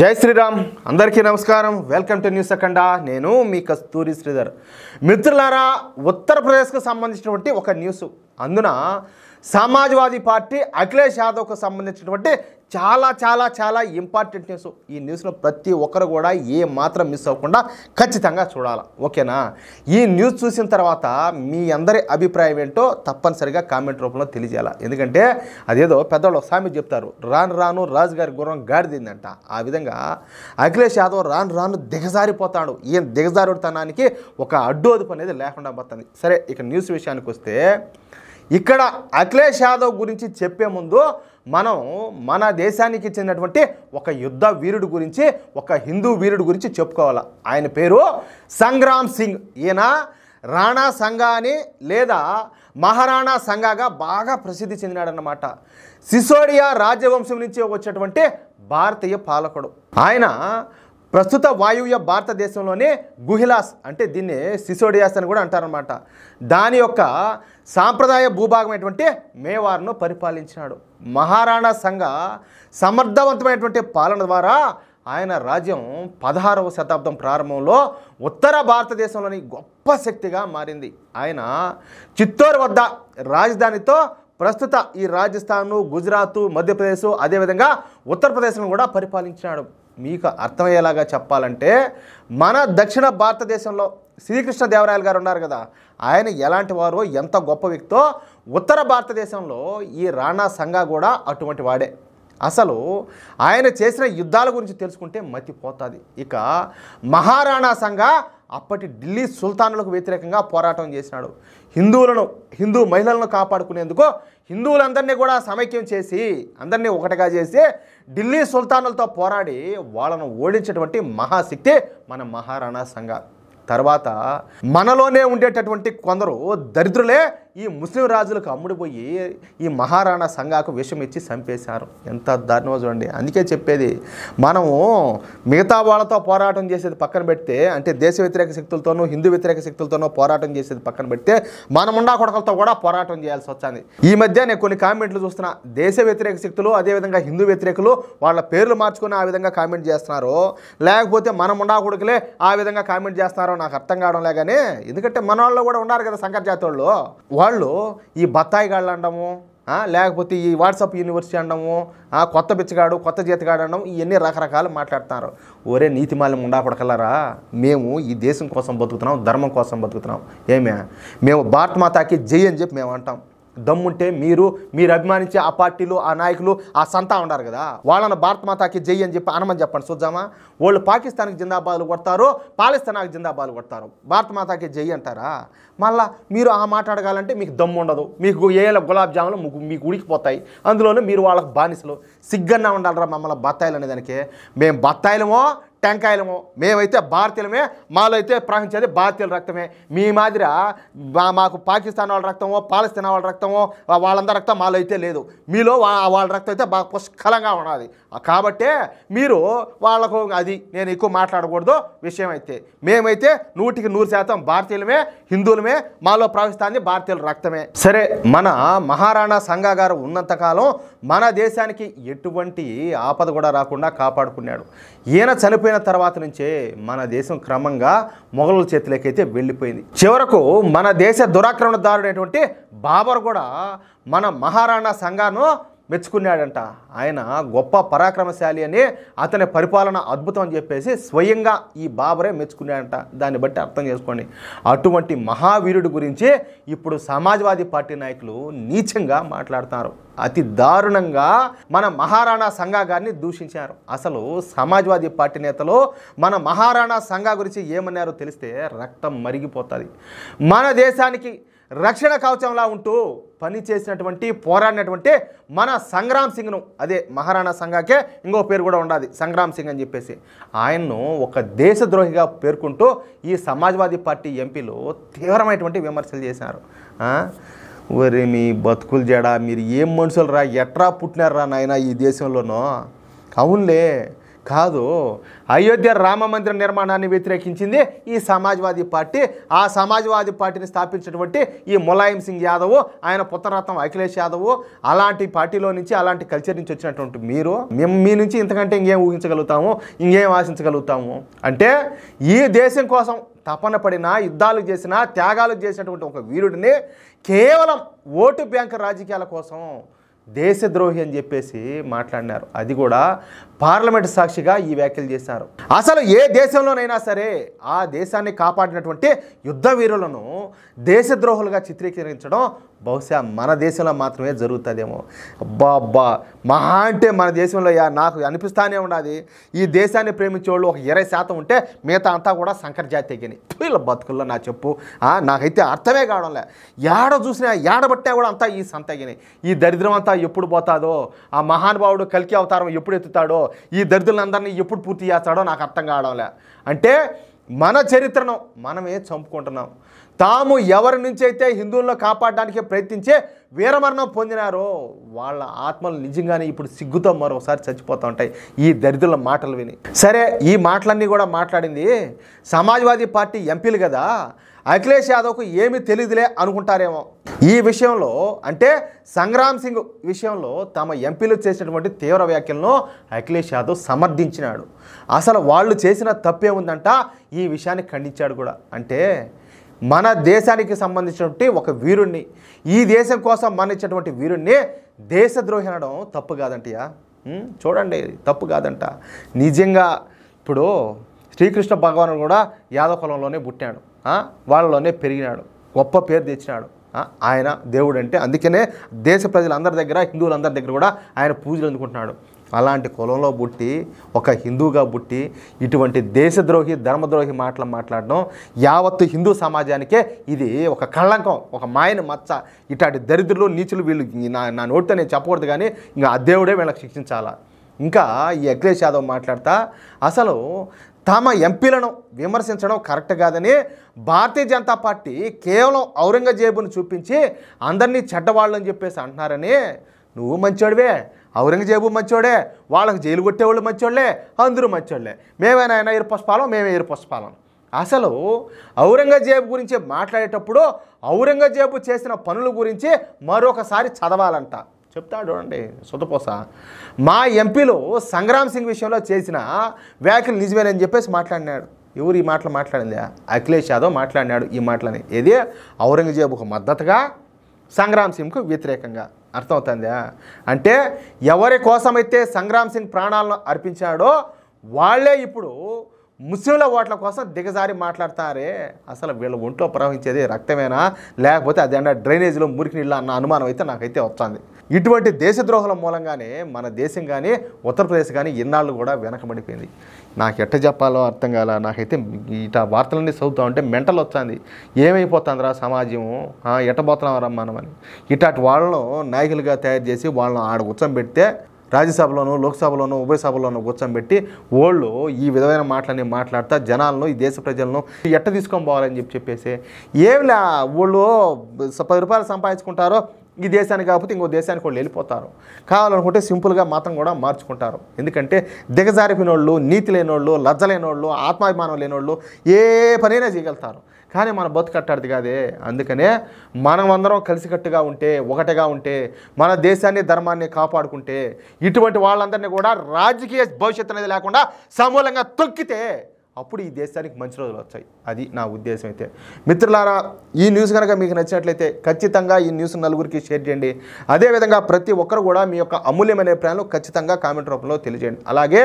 జై శ్రీరామ్ అందరికీ నమస్కారం వెల్కమ్ టు న్యూస్ అఖండా నేను మీ కస్తూరి శ్రీధర్ మిత్రులారా ఉత్తరప్రదేశ్కు సంబంధించినటువంటి ఒక న్యూస్ అందున సమాజ్వాదీ పార్టీ అఖిలేష్ యాదవ్కు సంబంధించినటువంటి చాలా ఇంపార్టెంట్ న్యూస్ ఈ న్యూస్లో ప్రతి ఒక్కరు కూడా ఏ మాత్రం మిస్ అవ్వకుండా ఖచ్చితంగా చూడాలి ఓకేనా ఈ న్యూస్ చూసిన తర్వాత మీ అందరి అభిప్రాయం ఏంటో తప్పనిసరిగా కామెంట్ రూపంలో తెలియజేయాలి ఎందుకంటే అదేదో పెద్దవాళ్ళు సామెత చెప్తారు రాను రాను రాజుగారి గుర్రం గాడిదిందంట ఆ విధంగా అఖిలేష్ యాదవ్ రాను దిగజారిపోతాడు ఈ దిగజారుతనానికి ఒక అడ్డు అదుపు అనేది లేకుండా పోతుంది సరే ఇక న్యూస్ విషయానికి వస్తే ఇక్కడ అఖిలేష్ యాదవ్ గురించి చెప్పే ముందు మనం మన దేశానికి చెందినటువంటి ఒక యుద్ధ వీరుడు గురించి ఒక హిందూ వీరుడు గురించి చెప్పుకోవాలి ఆయన పేరు సంగ్రామ్ సింగ్ ఈయన రాణా సంగా అని లేదా మహారాణా సంగాగా బాగా ప్రసిద్ధి చెందినాడన్నమాట సిసోడియా రాజవంశం నుంచి వచ్చేటువంటి భారతీయ పాలకుడు ఆయన ప్రస్తుత వాయువ్య భారతదేశంలోని గుహిలాస్ అంటే దీన్ని సిసోడియాస్ అని కూడా అంటారనమాట దాని యొక్క సాంప్రదాయ భూభాగమైనటువంటి మేవార్ను పరిపాలించినాడు మహారాణా సంగా సమర్థవంతమైనటువంటి పాలన ద్వారా ఆయన రాజ్యం 16వ శతాబ్దం ప్రారంభంలో ఉత్తర భారతదేశంలోని గొప్ప శక్తిగా మారింది ఆయన చిత్తూరు వద్ద రాజధానితో ప్రస్తుత ఈ రాజస్థాను గుజరాత్ మధ్యప్రదేశ్ అదేవిధంగా ఉత్తరప్రదేశ్ను కూడా పరిపాలించినాడు మీకు అర్థమయ్యేలాగా చెప్పాలంటే మన దక్షిణ భారతదేశంలో శ్రీకృష్ణదేవరాయలు గారు ఉన్నారు కదా ఆయన ఎలాంటి వారో ఎంత గొప్ప వ్యక్తో ఉత్తర భారతదేశంలో ఈ రాణా సంగా కూడా అటువంటి వాడే అసలు ఆయన చేసిన యుద్ధాల గురించి తెలుసుకుంటే మతిపోతుంది ఇక మహారాణా సంగా అప్పటి ఢిల్లీ సుల్తానులకు వ్యతిరేకంగా పోరాటం చేసినాడు హిందూ మహిళలను కాపాడుకునేందుకు హిందువులందరినీ కూడా సమైక్యం చేసి అందరినీ ఒకటిగా చేసి ఢిల్లీ సుల్తానులతో పోరాడి వాళ్ళను ఓడించేటువంటి మహాశక్తి మన మహారాణా సంగా తర్వాత మనలోనే ఉండేటటువంటి కొందరు దరిద్రులే ఈ ముస్లిం రాజులకు అమ్ముడిపోయి ఈ మహారాణా సంగాకు విషం ఇచ్చి చంపేశారు ఎంత దారుణమో చూడండి అందుకే చెప్పేది మనము మిగతా వాళ్ళతో పోరాటం చేసేది పక్కన పెడితే అంటే దేశ వ్యతిరేక శక్తులతోనూ హిందూ వ్యతిరేక శక్తులతోనూ పోరాటం చేసేది పక్కన పెడితే మన ముండా కొడకలతో కూడా పోరాటం చేయాల్సి వచ్చింది ఈ మధ్య నేను కొన్ని కామెంట్లు చూస్తున్నా దేశ వ్యతిరేక శక్తులు అదేవిధంగా హిందూ వ్యతిరేకులు వాళ్ళ పేర్లు మార్చుకొని ఆ విధంగా కామెంట్ చేస్తున్నారు లేకపోతే మన ముండా కొడుకులే ఆ విధంగా కామెంట్ చేస్తున్నారో నాకు అర్థం కావడంలే కానీ ఎందుకంటే మన వాళ్ళు కూడా ఉన్నారు కదా సంకర్ జాతి వాళ్ళు ఈ బత్తాయి గాళ్ళు అనడము లేకపోతే ఈ వాట్సాప్ యూనివర్సిటీ అనడము కొత్త బిచ్చగాడు కొత్త జీతగాడు అనడం ఇవన్నీ రకరకాలు మాట్లాడుతున్నారు ఒరే నీతిమాల్యం ఉండాపడకలరా మేము ఈ దేశం కోసం బతుకుతున్నాం ధర్మం కోసం బతుకుతున్నాం మేము భారత్ మాతాకి జై అని చెప్పి మేము అంటాం దమ్ముంటే మీరు అభిమానించే ఆ పార్టీలు ఆ నాయకులు ఆ సంతా ఉన్నారు కదా వాళ్ళని భారత్ మాతాకి జై అని చెప్పి అనమని చెప్పండి చూద్దామా వాళ్ళు పాకిస్తాన్కి జిందాబాదులు కొడతారు పాకిస్తాన్కి జిందాబాదులు కొడతారు భారత్ మాతాకి జై అంటారా మళ్ళా మీరు ఆ మాట్లాడగాలంటే మీకు దమ్ము ఉండదు మీకు ఏళ్ళ గులాబ్ జాములు మీకు ఉడికిపోతాయి అందులోనూ మీరు వాళ్ళకు బానిసలు సిగ్గన్నా ఉండాలరా మమ్మల్ని బత్తాయిలు అనేదానికి మేము బత్తాయిలమో టెంకాయలమో మేమైతే భారతీయులమే మాలో అయితే ప్రవహించేది భారతీయుల రక్తమే మీ మాదిరి మాకు పాకిస్తాన్ వాళ్ళ రక్తమో పాలస్తీనా వాళ్ళ రక్తమో వాళ్ళందరి రక్తం మాలో అయితే లేదు మీలో వాళ్ళ రక్తం అయితే బాగా పుష్కలంగా ఉన్నది కాబట్టే మీరు వాళ్ళకు అది నేను ఎక్కువ మాట్లాడకూడదు విషయం అయితే మేమైతే 100% భారతీయులమే హిందువులమే మాలో ప్రవహిస్తాన్ని భారతీయుల రక్తమే సరే మన మహారాణా సంగా గారు ఉన్నంతకాలం మన దేశానికి ఎటువంటి ఆపద కూడా రాకుండా కాపాడుకున్నాడు ఈయన చనిపోయిన తర్వాత నుంచే మన దేశం క్రమంగా మొఘలుల చేతిలోకైతే వెళ్ళిపోయింది చివరకు మన దేశ దురాక్రమణదారుడైనటువంటి బాబర్ కూడా మన మహారాణా సంగాను మెచ్చుకున్నాడంట ఆయన గొప్ప పరాక్రమశాలి అని అతని పరిపాలన అద్భుతం అని చెప్పేసి స్వయంగా ఈ బాబరే మెచ్చుకున్నాడంట దాన్ని బట్టి అర్థం చేసుకోండి అటువంటి మహావీరుడి గురించి ఇప్పుడు సమాజ్వాదీ పార్టీ నాయకులు నీచంగా మాట్లాడుతున్నారు అతి దారుణంగా మన మహారాణా సంగా గారిని దూషించారు అసలు సమాజ్వాదీ పార్టీ నేతలు మన మహారాణా సంగా గురించి ఏమన్నారో తెలిస్తే రక్తం మరిగిపోతుంది మన దేశానికి రక్షణ కవచంలా ఉంటూ పని చేసినటువంటి పోరాడినటువంటి మన సంగ్రామ్ సింగ్ను అదే మహారాణా సంగాకే ఇంకో పేరు కూడా ఉండదు సంగ్రామ్ సింగ్ అని చెప్పేసి ఆయన్ను ఒక దేశద్రోహిగా పేర్కొంటూ ఈ సమాజ్వాదీ పార్టీ ఎంపీలు తీవ్రమైనటువంటి విమర్శలు చేశారు ఒరే మీ బతుకులు జడా మీరు ఏం మనుషులు రా ఎట్రా పుట్టినారా నాయన ఈ దేశంలోనో అవునులే కాదు, అయోధ్య రామ మందిర నిర్మాణాన్ని వ్యతిరేకించింది ఈ సమాజ్వాదీ పార్టీ. ఆ సమాజ్వాదీ పార్టీని స్థాపించినటువంటి ఈ ములాయం సింగ్ యాదవ్, ఆయన పుత్రరత్నం అఖిలేష్ యాదవ్, అలాంటి పార్టీలో నుంచి అలాంటి కల్చర్ నుంచి వచ్చినటువంటి మేము మీ నుంచి ఇంతకంటే ఇంకేం ఊహించగలుగుతాము, ఇంకేం ఆశించగలుగుతాము? అంటే ఈ దేశం కోసం తపన పడిన, యుద్ధాలు చేసిన, త్యాగాలు చేసినటువంటి ఒక వీరుడిని కేవలం ఓటు బ్యాంక్ రాజకీయాల కోసం దేశద్రోహి అని చెప్పేసి మాట్లాడినారు. అది కూడా పార్లమెంట్ సాక్షిగా ఈ వ్యాఖ్యలు చేశారు. అసలు ఏ దేశంలోనైనా సరే ఆ దేశాన్ని కాపాడినటువంటి యుద్ధ వీరులను దేశద్రోహులుగా చిత్రీకరించడం బహుశా మన దేశంలో మాత్రమే జరుగుతుందేమో. అబ్బా మహా అంటే మన దేశంలో నాకు అనిపిస్తానే ఉన్నది, ఈ దేశాన్ని ప్రేమించేవాళ్ళు ఒక 20% ఉంటే మిగతా అంతా కూడా సంకర జాతీయని వీళ్ళ బతుకుల్లో నా చెప్పు. నాకైతే అర్థమే కావడంలే. ఏడ చూసినా ఏడబట్టినా కూడా అంతా ఈ సంతగిని. ఈ దరిద్రం అంతా ఎప్పుడు పోతాదో, ఆ మహానుభావుడు కల్కి అవతారం ఎప్పుడు ఎత్తుతాడో, ఈ దరిద్రులందరినీ ఎప్పుడు పూర్తి చేస్తాడో నాకు అర్థం కావడంలే. అంటే మన చరిత్రను మనమే చంపుకుంటున్నాం. తాము ఎవరి నుంచి అయితే హిందువులను కాపాడడానికి ప్రయత్నించే వీరమరణం పొందినారో వాళ్ళ ఆత్మలు నిజంగానే ఇప్పుడు సిగ్గుతో మరోసారి చచ్చిపోతూ ఉంటాయి ఈ దరిద్రుల మాటలు విని. సరే, ఈ మాటలన్నీ కూడా మాట్లాడింది సమాజ్వాదీ పార్టీ ఎంపీలు కదా, అఖిలేష్ యాదవ్కు ఏమీ తెలియదులే అనుకుంటారేమో. ఈ విషయంలో అంటే సంగ్రామ్ సింగ్ విషయంలో తమ ఎంపీలు చేసినటువంటి తీవ్ర వ్యాఖ్యలను అఖిలేష్ యాదవ్ సమర్థించినాడు. అసలు వాళ్ళు చేసిన తప్పే ఉందంట, ఈ విషయాన్ని ఖండించాడు కూడా. అంటే మన దేశానికి సంబంధించినటువంటి ఒక వీరుణ్ణి, ఈ దేశం కోసం మరణించినటువంటి వీరుణ్ణి దేశద్రోహి అనడం తప్పు కాదంటయా? చూడండి, తప్పు కాదంట నిజంగా. ఇప్పుడు శ్రీకృష్ణ భగవానుడు కూడా యాదవ కులంలోనే పుట్టాడు, వాళ్ళలోనే పెరిగినాడు, గొప్ప పేరు తెచ్చినాడు. ఆయన దేవుడు అంటే అందుకనే దేశ ప్రజలందరి దగ్గర, హిందువులందరి దగ్గర కూడా ఆయన పూజలు అందుకుంటున్నాడు. అలాంటి కులంలో పుట్టి, ఒక హిందువుగా పుట్టి ఇటువంటి దేశద్రోహి, ధర్మద్రోహి మాటలు మాట్లాడడం యావత్తు హిందూ సమాజానికే ఇది ఒక కళంకం, ఒక మాయని మచ్చ. ఇట్లాంటి దరిద్రులు, నీచులు వీళ్ళు నా నోటితో నేను చెప్పకూడదు, కానీ ఇంకా ఆ దేవుడే వీళ్ళకి శిక్షించాలా. ఇంకా ఈ అఖిలేష్ యాదవ్ మాట్లాడతా అసలు తమ ఎంపీలను విమర్శించడం కరెక్ట్ కాదని, భారతీయ జనతా పార్టీ కేవలం ఔరంగజేబును చూపించి అందరినీ చెడ్డవాళ్ళని చెప్పేసి అంటున్నారని. నువ్వు మంచోడివే, ఔరంగజేబు మంచోడే, వాళ్ళకు జైలు కొట్టేవాళ్ళు మంచోళ్ళే, అందరూ మంచోళ్ళే, మేమైనా ఇరుపుష్పాలం, మేమే ఇరుపుష్పాలం. అసలు ఔరంగజేబు గురించి మాట్లాడేటప్పుడు ఔరంగజేబు చేసిన పనుల గురించి మరొకసారి చదవాలంట. చెప్తాడు చూడండి సుతపోస. మా ఎంపీలు సంగ్రామ్ సింగ్ విషయంలో చేసిన వ్యాఖ్యలు నిజమేనని చెప్పేసి మాట్లాడినాడు. ఎవరు ఈ మాటలు మాట్లాడింది? అఖిలేష్ యాదవ్ మాట్లాడినాడు ఈ మాటలని. ఏది ఔరంగజేబుకు మద్దతుగా, సంగ్రామ్ సింగ్కు వ్యతిరేకంగా. అర్థమవుతుందా? అంటే ఎవరి కోసమైతే సంగ్రామ్ సింగ్ ప్రాణాలను అర్పించాడో వాళ్ళే ఇప్పుడు ముస్లింల ఓట్ల కోసం దిగజారి మాట్లాడతారే. అసలు వీళ్ళ ఒంట్లో ప్రవహించేది రక్తమేనా, లేకపోతే అదేనా డ్రైనేజీలో మురికి నీళ్ళు అన్న అనుమానం అయితే నాకైతే వస్తుంది. ఇటువంటి దేశద్రోహుల మూలంగానే మన దేశం కానీ ఉత్తరప్రదేశ్ కానీ ఇన్నాళ్ళు కూడా వెనకబడిపోయింది. నాకు ఎట్ట చెప్పాలో అర్థం కాల. నాకైతే ఇట వార్తలన్నీ చదువుతూ ఉంటే మెంటల్ వచ్చింది. ఏమైపోతుందిరా సమాజము, ఎట్టబోతున్నారా మనమని. ఇట్లాంటి వాళ్ళను నాయకులుగా తయారు చేసి వాళ్ళను ఆడ కూర్చోబెడితే, రాజ్యసభలోనూ, లోక్సభలోనూ, ఉభయ సభలోనూ కూర్చోబెట్టి వాళ్ళు ఈ విధమైన మాటలన్నీ మాట్లాడుతా జనాలను, ఈ దేశ ప్రజలను ఎట్ట తీసుకొని పోవాలని చెప్పేసి ఏమిలా వాళ్ళు 10 రూపాయలు సంపాదించుకుంటారో ఈ దేశానికి కాకపోతే ఇంకో దేశానికి వాళ్ళు వెళ్ళిపోతారు. కావాలనుకుంటే సింపుల్గా మతం కూడా మార్చుకుంటారు. ఎందుకంటే దిగజారిపోయిన వాళ్ళు, నీతి లేనోళ్ళు, లజ్జ లేనోళ్ళు, ఆత్మాభిమానం లేనోళ్ళు ఏ పనైనా చేయగలుగుతారు. కానీ మన బతుకట్టాడిది కాదే. అందుకనే మనం అందరం కలిసికట్టుగా ఉంటే, ఒకటిగా ఉంటే, మన దేశాన్ని, ధర్మాన్ని కాపాడుకుంటే, ఇటువంటి వాళ్ళందరినీ కూడా రాజకీయ భవిష్యత్తు అనేది లేకుండా సమూలంగా తొక్కితే అప్పుడు ఈ దేశానికి మంచి రోజులు వచ్చాయి. అది నా ఉద్దేశం. అయితే మిత్రులారా, ఈ న్యూస్ కనుక మీకు నచ్చినట్లయితే ఖచ్చితంగా ఈ న్యూస్ నలుగురికి షేర్ చేయండి. అదేవిధంగా ప్రతి ఒక్కరు కూడా మీ యొక్క అమూల్యమైన అభిప్రాయాలు ఖచ్చితంగా కామెంట్ రూపంలో తెలియజేయండి. అలాగే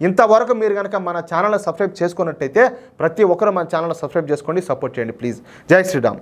ఇంతవరకు మీరు కనుక మన ఛానల్ని సబ్స్క్రైబ్ చేసుకున్నట్టయితే ప్రతి ఒక్కరు మన ఛానల్ని సబ్స్క్రైబ్ చేసుకోండి, సపోర్ట్ చేయండి ప్లీజ్. జై శ్రీరామ్.